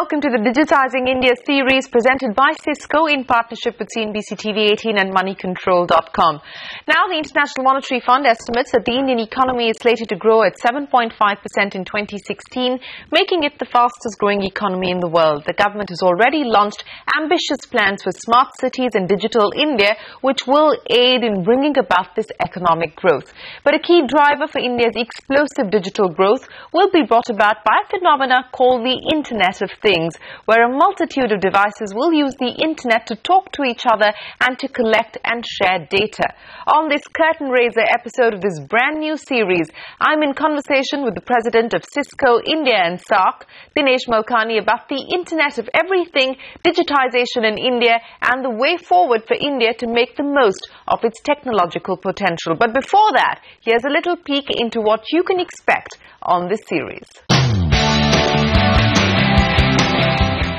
welcome to the Digitizing India series presented by Cisco in partnership with CNBC-TV18 and Moneycontrol.com. Now, the International Monetary Fund estimates that the Indian economy is slated to grow at 7.5% in 2016, making it the fastest growing economy in the world. The government has already launched ambitious plans for smart cities and digital India, which will aid in bringing about this economic growth. But a key driver for India's explosive digital growth will be brought about by a phenomena called the Internet of Things, where a multitude of devices will use the internet to talk to each other and to collect and share data. On this curtain raiser episode of this brand new series, I'm in conversation with the President of Cisco India and SAARC, Dinesh Malkani, about the Internet of Everything, digitization in India, and the way forward for India to make the most of its technological potential. But before that, here's a little peek into what you can expect on this series.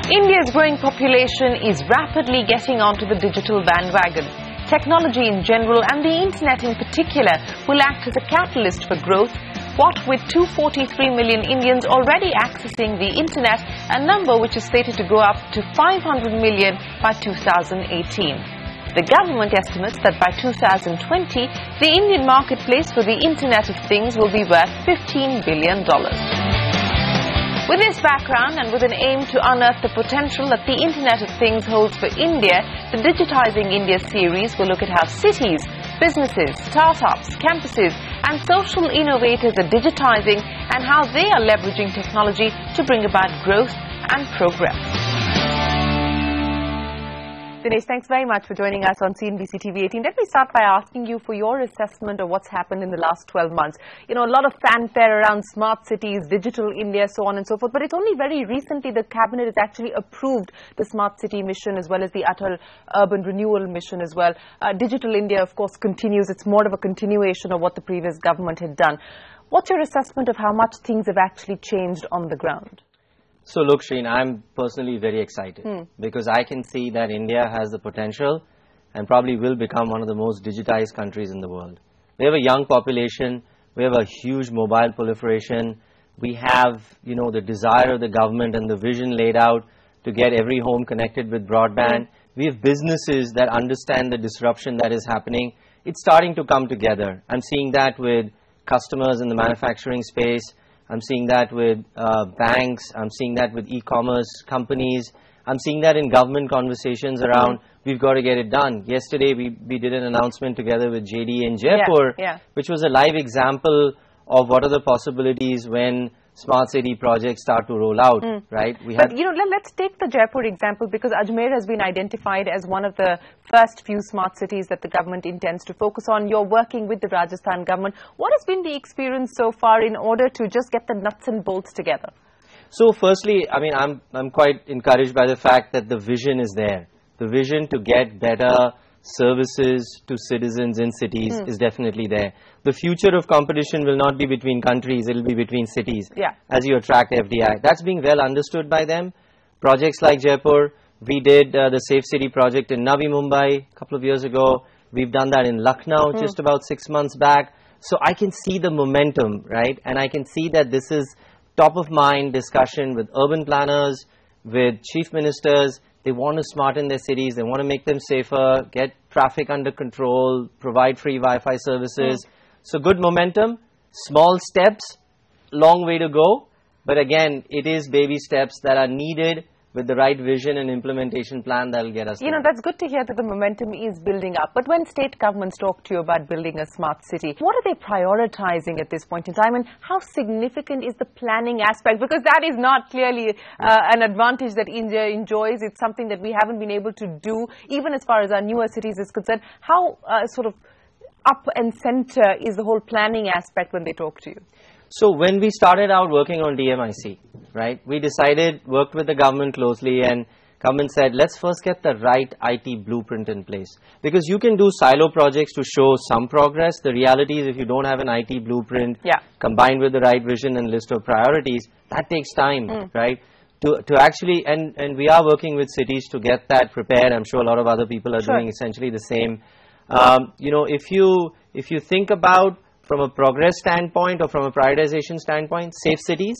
India's growing population is rapidly getting onto the digital bandwagon. Technology in general and the internet in particular will act as a catalyst for growth, what with 243 million Indians already accessing the internet, a number which is slated to go up to 500 million by 2018. The government estimates that by 2020, the Indian marketplace for the Internet of Things will be worth $15 billion. With this background and with an aim to unearth the potential that the Internet of Things holds for India, the Digitizing India series will look at how cities, businesses, startups, campuses and social innovators are digitizing and how they are leveraging technology to bring about growth and progress. Dinesh, thanks very much for joining us on CNBC-TV18. Let me start by asking you for your assessment of what's happened in the last 12 months. You know, a lot of fanfare around smart cities, digital India, so on and so forth. But it's only very recently the cabinet has actually approved the smart city mission as well as the Atal urban renewal mission as well. Digital India, of course, continues. It's more of a continuation of what the previous government had done. What's your assessment of how much things have actually changed on the ground? So look, Shereen, I'm personally very excited because I can see that India has the potential and probably will become one of the most digitized countries in the world. We have a young population, we have a huge mobile proliferation, we have, you know, the desire of the government and the vision laid out to get every home connected with broadband. We have businesses that understand the disruption that is happening. It's starting to come together. I'm seeing that with customers in the manufacturing space. I'm seeing that with banks, I'm seeing that with e-commerce companies, I'm seeing that in government conversations around we've got to get it done. Yesterday we did an announcement together with JD in Jaipur, which was a live example of what are the possibilities when smart city projects start to roll out, right? But, you know, let's take the Jaipur example because Ajmer has been identified as one of the first few smart cities that the government intends to focus on. You're working with the Rajasthan government. What has been the experience so far in order to just get the nuts and bolts together? So firstly, I mean, I'm quite encouraged by the fact that the vision is there. The vision to get better services to citizens in cities is definitely there. The future of competition will not be between countries, it will be between cities as you attract FDI. That's being well understood by them. Projects like Jaipur, we did the Safe City project in Navi Mumbai a couple of years ago. We've done that in Lucknow just about 6 months back. So I can see the momentum, right? And I can see that this is top of mind discussion with urban planners, with chief ministers. They want to smarten their cities, they want to make them safer, get traffic under control, provide free Wi-Fi services. So good momentum, small steps, long way to go. But again, it is baby steps that are needed with the right vision and implementation plan that will get us there. You know, that's good to hear that the momentum is building up. But when state governments talk to you about building a smart city, what are they prioritizing at this point in time? And how significant is the planning aspect? Because that is not clearly an advantage that India enjoys. It's something that we haven't been able to do, even as far as our newer cities is concerned. How sort of up and center is the whole planning aspect when they talk to you? So when we started out working on DMIC, right, we decided, worked with the government closely, and government said, let's first get the right IT blueprint in place. Because you can do silo projects to show some progress. The reality is if you don't have an IT blueprint combined with the right vision and list of priorities, that takes time, right? To actually, and we are working with cities to get that prepared. I'm sure a lot of other people are doing essentially the same. You know, if you think about from a progress standpoint or from a prioritization standpoint, safe cities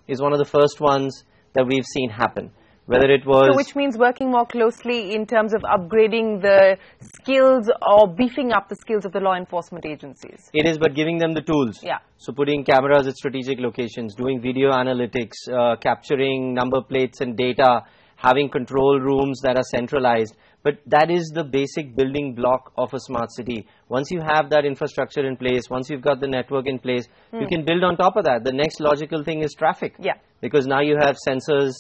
is one of the first ones that we've seen happen. Whether it was... So which means working more closely in terms of upgrading the skills or beefing up the skills of the law enforcement agencies. It is, but giving them the tools. Yeah. So putting cameras at strategic locations, doing video analytics, capturing number plates and data, having control rooms that are centralized. But that is the basic building block of a smart city. Once you have that infrastructure in place, once you've got the network in place, you can build on top of that. The next logical thing is traffic. Yeah. Because now you have sensors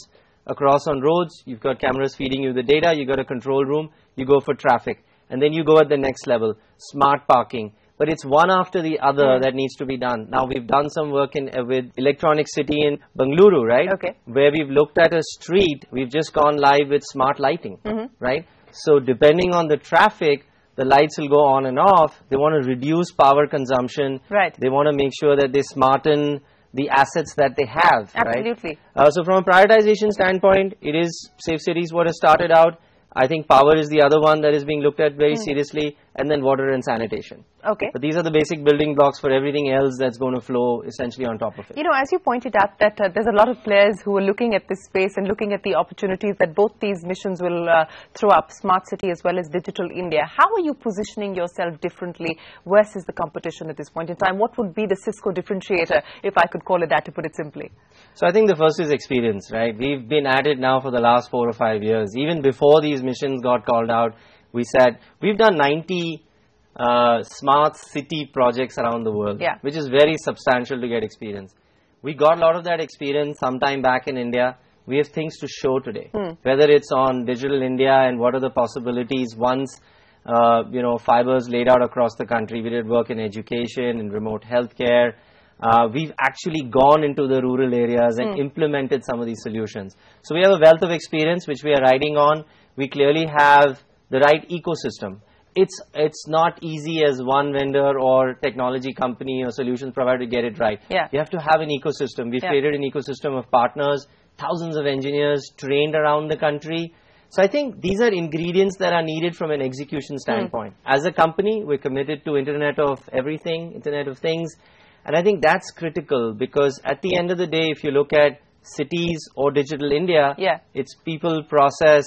across on roads, you've got cameras feeding you the data, you've got a control room, you go for traffic. And then you go at the next level, smart parking. But it's one after the other that needs to be done. Now, we've done some work with Electronic City in Bengaluru, right? Okay. Where we've looked at a street, we've just gone live with smart lighting, right? So, depending on the traffic, the lights will go on and off. They want to reduce power consumption. Right. They want to make sure that they smarten the assets that they have. Absolutely. Right? So from a prioritization standpoint, it is Safe Cities what has started out. I think power is the other one that is being looked at very seriously, and then water and sanitation. Okay. But these are the basic building blocks for everything else that's going to flow essentially on top of it. You know, as you pointed out that there's a lot of players who are looking at this space and looking at the opportunities that both these missions will throw up, Smart City as well as Digital India. How are you positioning yourself differently versus the competition at this point in time? What would be the Cisco differentiator, if I could call it that, to put it simply? So I think the first is experience, right? We've been at it now for the last 4 or 5 years. Even before these missions got called out, we said we've done 90 smart city projects around the world, which is very substantial to get experience. We got a lot of that experience sometime back in India. We have things to show today, whether it's on Digital India and what are the possibilities once, you know, fibers laid out across the country. We did work in education, in remote healthcare. We've actually gone into the rural areas and implemented some of these solutions. So we have a wealth of experience which we are riding on. We clearly have the right ecosystem. It's not easy as one vendor or technology company or solutions provider to get it right. You have to have an ecosystem. We've created an ecosystem of partners, thousands of engineers trained around the country. So I think these are ingredients that are needed from an execution standpoint. As a company, we're committed to Internet of Everything, Internet of Things. And I think that's critical because at the end of the day, if you look at cities or Digital India, it's people, process,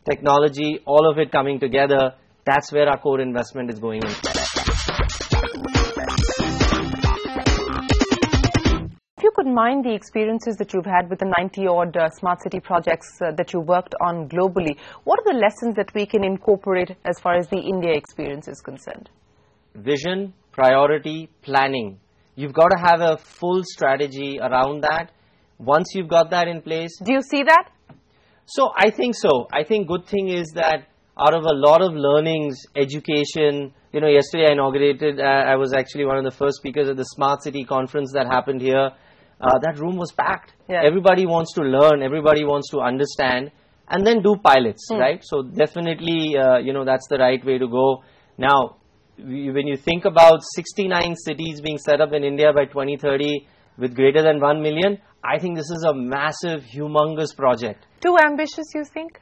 technology, all of it coming together. That's where our core investment is going in. If you could mine the experiences that you've had with the 90-odd smart city projects that you worked on globally, what are the lessons that we can incorporate as far as the India experience is concerned? Vision, priority, planning. You've got to have a full strategy around that. Once you've got that in place... Do you see that? So, I think so. I think good thing is that out of a lot of learnings, education, you know, yesterday I inaugurated, I was actually one of the first speakers at the Smart City conference that happened here. That room was packed. Everybody wants to learn, everybody wants to understand, and then do pilots, right? So definitely, you know, that's the right way to go. Now, when you think about 69 cities being set up in India by 2030 with greater than 1 million, I think this is a massive, humongous project. Too ambitious, you think?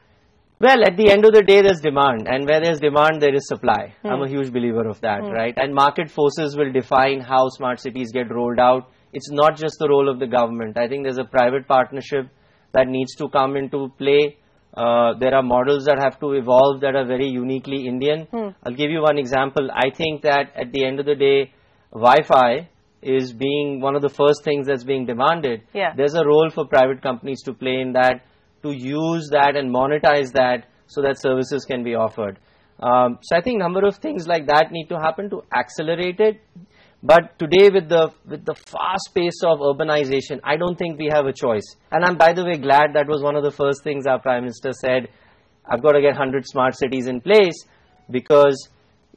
Well, at the end of the day, there's demand, and where there's demand, there is supply. I'm a huge believer of that, right? And market forces will define how smart cities get rolled out. It's not just the role of the government. I think there's a private partnership that needs to come into play. There are models that have to evolve that are very uniquely Indian. I'll give you one example. I think that at the end of the day, Wi-Fi is being one of the first things that's being demanded. There's a role for private companies to play in that, to use that and monetize that so that services can be offered. So I think a number of things like that need to happen to accelerate it. But today with the fast pace of urbanization, I don't think we have a choice. And I'm, by the way, glad that was one of the first things our Prime Minister said, I've got to get 100 smart cities in place because,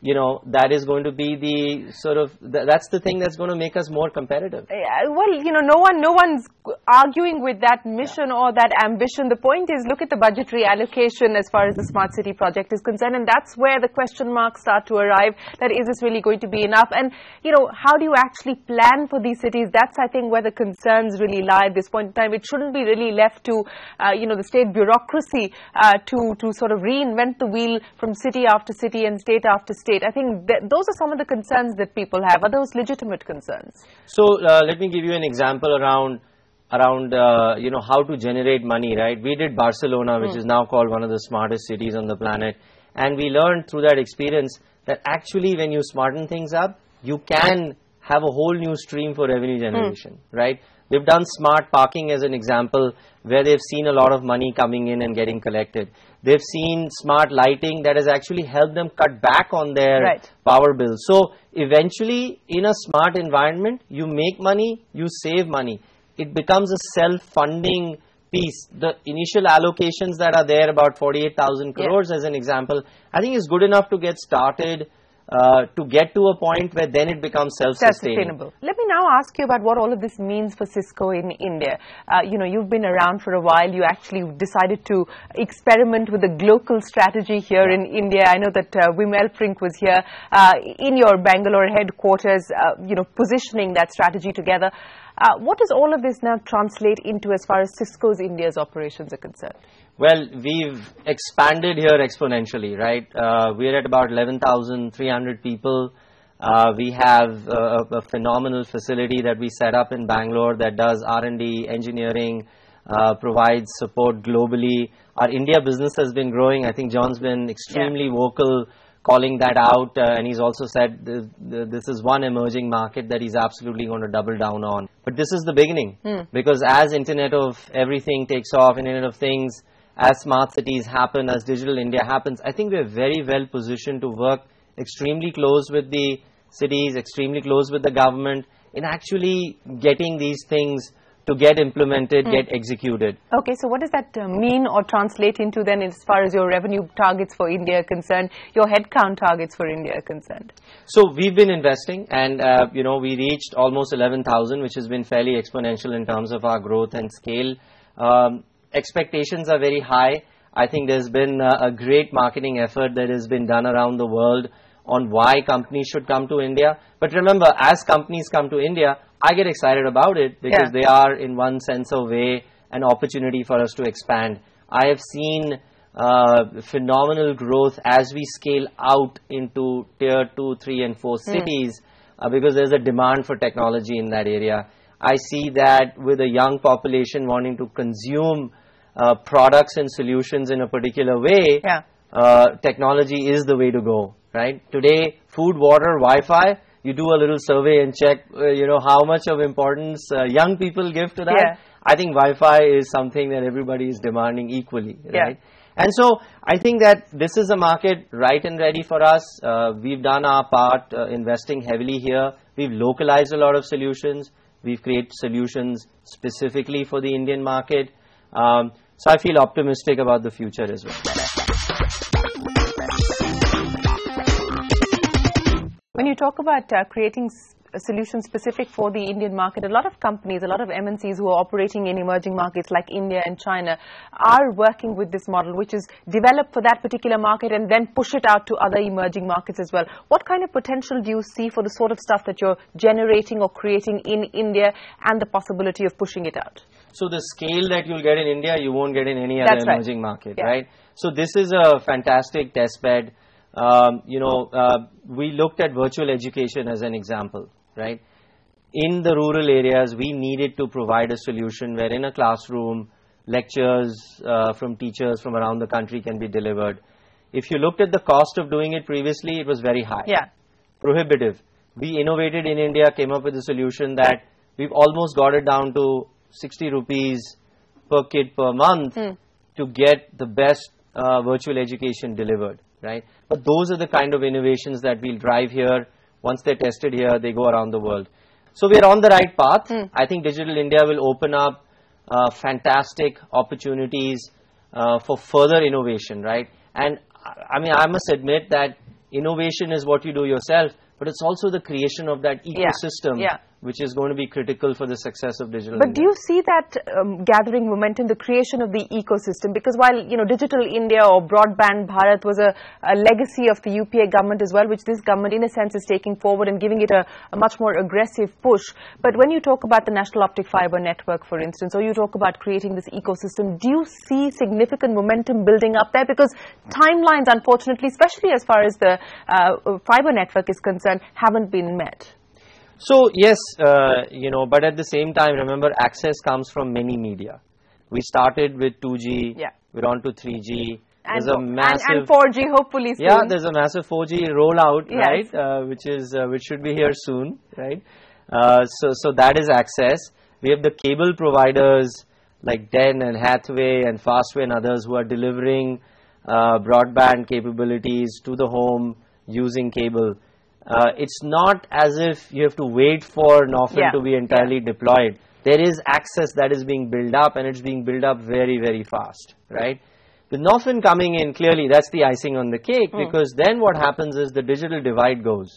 you know, that is going to be the sort of, that's the thing that's going to make us more competitive. Well, you know, no one's arguing with that mission or that ambition. The point is, look at the budgetary allocation as far as the smart city project is concerned, and that's where the question marks start to arrive, that is this really going to be enough? And, you know, how do you actually plan for these cities? That's, I think, where the concerns really lie at this point in time. It shouldn't be really left to, you know, the state bureaucracy to sort of reinvent the wheel from city after city and state after state. I think those are some of the concerns that people have. Are those legitimate concerns? So let me give you an example around around how to generate money, right? We did Barcelona, which is now called one of the smartest cities on the planet, and we learned through that experience that actually when you smarten things up, you can have a whole new stream for revenue generation, right? We've done smart parking as an example, where they've seen a lot of money coming in and getting collected. They've seen smart lighting that has actually helped them cut back on their power bills. So eventually, in a smart environment, you make money, you save money. It becomes a self-funding piece. The initial allocations that are there, about 48,000 crores as an example, I think is good enough to get started, to get to a point where then it becomes self-sustainable. Let me now ask you about what all of this means for Cisco in India. You've been around for a while. You actually decided to experiment with a global strategy here in India. I know that Vimal Prink was here in your Bangalore headquarters, positioning that strategy together. What does all of this now translate into as far as Cisco's India's operations are concerned? Well, we've expanded here exponentially, right? We're at about 11,300 people. We have a phenomenal facility that we set up in Bangalore that does R&D, engineering, provides support globally. Our India business has been growing. I think John's been extremely vocal calling that out, and he's also said this is one emerging market that he's absolutely going to double down on. But this is the beginning, because as Internet of Everything takes off, Internet of Things, as smart cities happen, as Digital India happens, I think we're very well positioned to work extremely close with the cities, extremely close with the government in actually getting these things to get implemented, get executed. Okay, so what does that mean or translate into then as far as your revenue targets for India are concerned, your headcount targets for India are concerned? So we've been investing, and we reached almost 11,000, which has been fairly exponential in terms of our growth and scale. Expectations are very high. I think there's been a great marketing effort that has been done around the world on why companies should come to India. But remember, as companies come to India, I get excited about it because they are, in one sense of way, an opportunity for us to expand. I have seen phenomenal growth as we scale out into tier 2, 3 and 4 cities because there's a demand for technology in that area. I see that with a young population wanting to consume products and solutions in a particular way, technology is the way to go, right? Today, food, water, Wi-Fi, you do a little survey and check, how much of importance young people give to that. I think Wi-Fi is something that everybody is demanding equally, right? And so I think that this is a market right and ready for us. We've done our part, investing heavily here. We've localized a lot of solutions. We've created solutions specifically for the Indian market. So I feel optimistic about the future as well. When you talk about creating a solution specific for the Indian market, a lot of companies, a lot of MNCs who are operating in emerging markets like India and China are working with this model, which is developed for that particular market and then push it out to other emerging markets as well. What kind of potential do you see for the sort of stuff that you're generating or creating in India and the possibility of pushing it out? So the scale that you'll get in India, you won't get in any other emerging market, right? So this is a fantastic test bed. We looked at virtual education as an example, right? In the rural areas, we needed to provide a solution where in a classroom, lectures from teachers from around the country can be delivered. If you looked at the cost of doing it previously, it was very high. Prohibitive. We innovated in India, came up with a solution that we've almost got it down to 60 rupees per kid per month to get the best virtual education delivered, right? But those are the kind of innovations that we'll drive here. Once they're tested here, they go around the world. So we're on the right path. I think Digital India will open up fantastic opportunities for further innovation, right? And I mean, I must admit that innovation is what you do yourself, but it's also the creation of that ecosystem which is going to be critical for the success of Digital India. But do you see that gathering momentum, the creation of the ecosystem? Because while, Digital India or Broadband Bharat was a legacy of the UPA government as well, which this government in a sense is taking forward and giving it a much more aggressive push. But when you talk about the National Optic Fiber Network, for instance, or you talk about creating this ecosystem, do you see significant momentum building up there? Because timelines, unfortunately, especially as far as the fiber network is concerned, haven't been met. So yes, but at the same time, remember, access comes from many media. We started with 2G, we're on to 3G. There's a massive and 4G hopefully soon. Yeah, there's a massive 4G rollout, right? Which should be here soon, right? So that is access. We have the cable providers like Den and Hathway and Fastway and others who are delivering broadband capabilities to the home using cable. It's not as if you have to wait for Norfin to be entirely deployed. There is access that is being built up, and it's being built up very, very fast, right? With Norfin coming in, clearly that's the icing on the cake, because then what happens is the digital divide goes.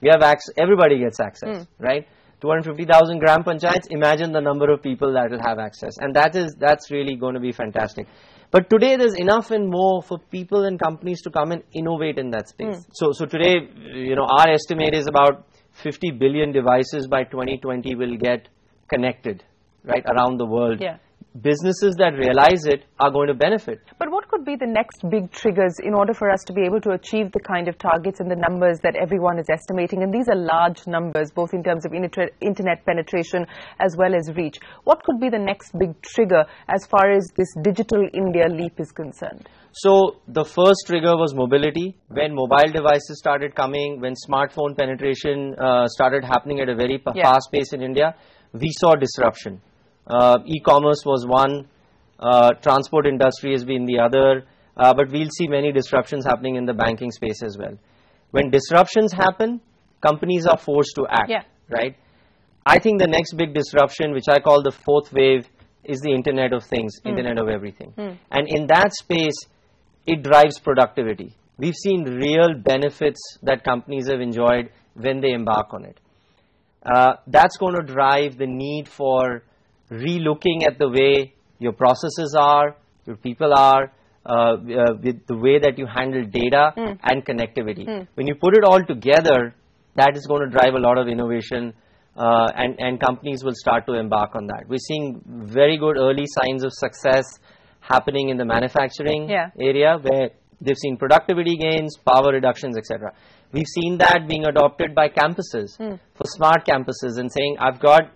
We have access, everybody gets access, right? 250,000 gram panchayats, imagine the number of people that will have access, and that's really going to be fantastic. But today there's enough and more for people and companies to come and innovate in that space. So today, our estimate is about 50 billion devices by 2020 will get connected, right, around the world. Businesses that realize it are going to benefit. But what could be the next big triggers in order for us to be able to achieve the kind of targets and the numbers that everyone is estimating? And these are large numbers, both in terms of internet penetration as well as reach. What could be the next big trigger as far as this digital India leap is concerned? So the first trigger was mobility. When mobile devices started coming, when smartphone penetration started happening at a very fast pace in India, we saw disruption. E-commerce was one, transport industry has been the other, but we'll see many disruptions happening in the banking space as well. When disruptions happen, companies are forced to act, right? I think the next big disruption, which I call the fourth wave, is the Internet of Things, Internet of Everything. And in that space, it drives productivity. We've seen real benefits that companies have enjoyed when they embark on it. That's going to drive the need for re-looking at the way your processes are, your people are, with the way that you handle data and connectivity. When you put it all together, that is going to drive a lot of innovation, and companies will start to embark on that. We're seeing very good early signs of success happening in the manufacturing area, where they've seen productivity gains, power reductions, etc. We've seen that being adopted by campuses, for smart campuses, and saying, I've got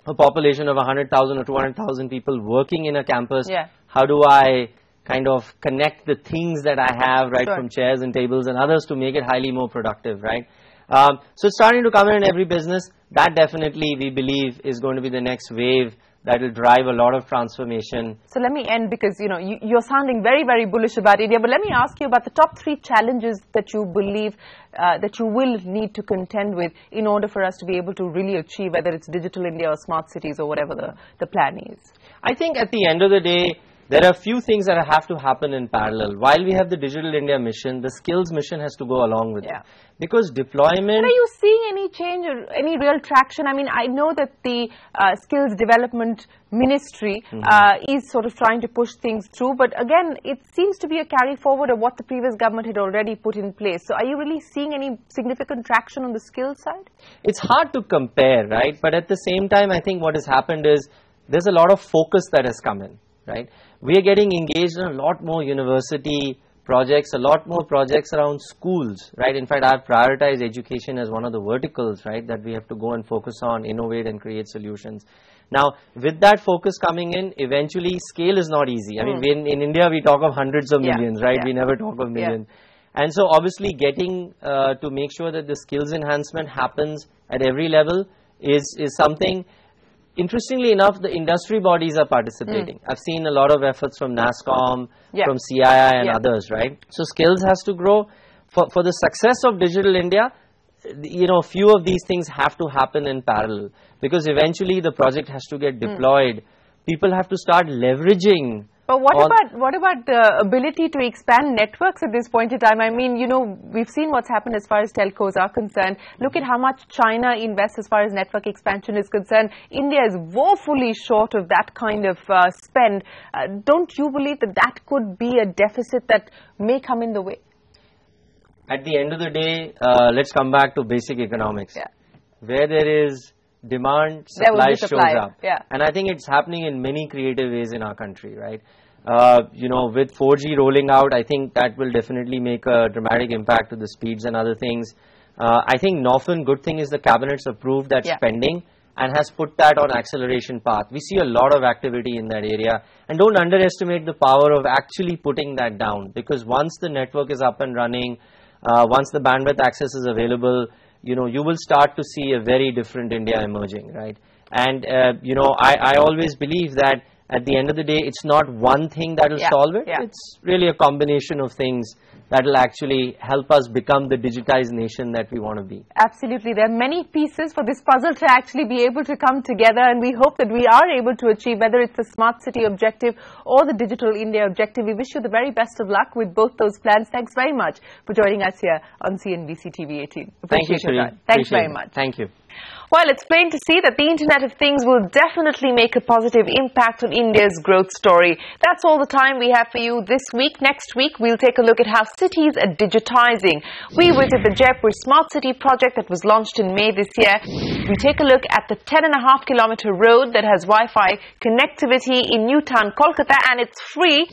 a population of 100,000 or 200,000 people working in a campus. How do I kind of connect the things that I have, right, from chairs and tables and others to make it highly more productive, right? So it's starting to come in every business. That definitely, we believe, is going to be the next wave that will drive a lot of transformation. So let me end, because you're sounding very, very bullish about India, but let me ask you about the top 3 challenges that you believe that you will need to contend with in order for us to be able to really achieve, whether it's digital India or smart cities or whatever the plan is. I think at the end of the day, there are a few things that have to happen in parallel. While we have the Digital India mission, the skills mission has to go along with it. Because deployment... But are you seeing any change or any real traction? I mean, I know that the Skills Development Ministry is sort of trying to push things through, but again, it seems to be a carry forward of what the previous government had already put in place. So are you really seeing any significant traction on the skills side? It's hard to compare, right? But at the same time, I think what has happened is there's a lot of focus that has come in, right? We are getting engaged in a lot more university projects, a lot more projects around schools, right? In fact, I've prioritized education as one of the verticals, right, that we have to go and focus on, innovate and create solutions. Now, with that focus coming in, eventually scale is not easy. I mean, in India, we talk of hundreds of millions, right? We never talk of millions. And so obviously getting to make sure that the skills enhancement happens at every level is something. Interestingly enough, the industry bodies are participating. I've seen a lot of efforts from NASSCOM, from CII and others, right? So skills has to grow. For the success of Digital India, few of these things have to happen in parallel, because eventually the project has to get deployed. People have to start leveraging. But what about the ability to expand networks at this point in time? I mean, we've seen what's happened as far as telcos are concerned. Look at how much China invests as far as network expansion is concerned. India is woefully short of that kind of spend. Don't you believe that that could be a deficit that may come in the way? At the end of the day, let's come back to basic economics. Where there is demand, supply shows up. And I think it's happening in many creative ways in our country, right? With 4G rolling out, I think that will definitely make a dramatic impact to the speeds and other things. I think often good thing is the cabinet's approved that spending and has put that on acceleration path. We see a lot of activity in that area, and don't underestimate the power of actually putting that down, because once the network is up and running, once the bandwidth access is available, you know, you will start to see a very different India emerging, right? And you know, I always believe that at the end of the day, it's not one thing that will solve it. It's really a combination of things that will actually help us become the digitized nation that we want to be. Absolutely. There are many pieces for this puzzle to actually be able to come together, and we hope that we are able to achieve, whether it's the smart city objective or the digital India objective. We wish you the very best of luck with both those plans. Thanks very much for joining us here on CNBC-TV18. Thank you, Shereen. Thanks very much. Thank you. Well, it's plain to see that the Internet of Things will definitely make a positive impact on India's growth story. That's all the time we have for you this week. Next week, we'll take a look at how cities are digitizing. We visit the Jaipur Smart City project that was launched in May this year. We take a look at the 10.5-kilometer road that has Wi-Fi connectivity in New Town, Kolkata, and it's free.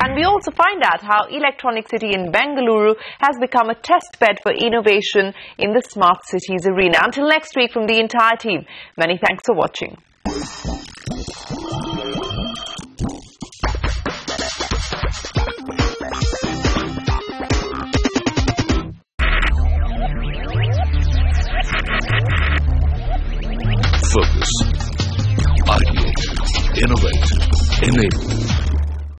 And we also find out how Electronic City in Bengaluru has become a test bed for innovation in the smart cities arena. Until next week, from the entire team, many thanks for watching. Focus, ideate, innovate, enable.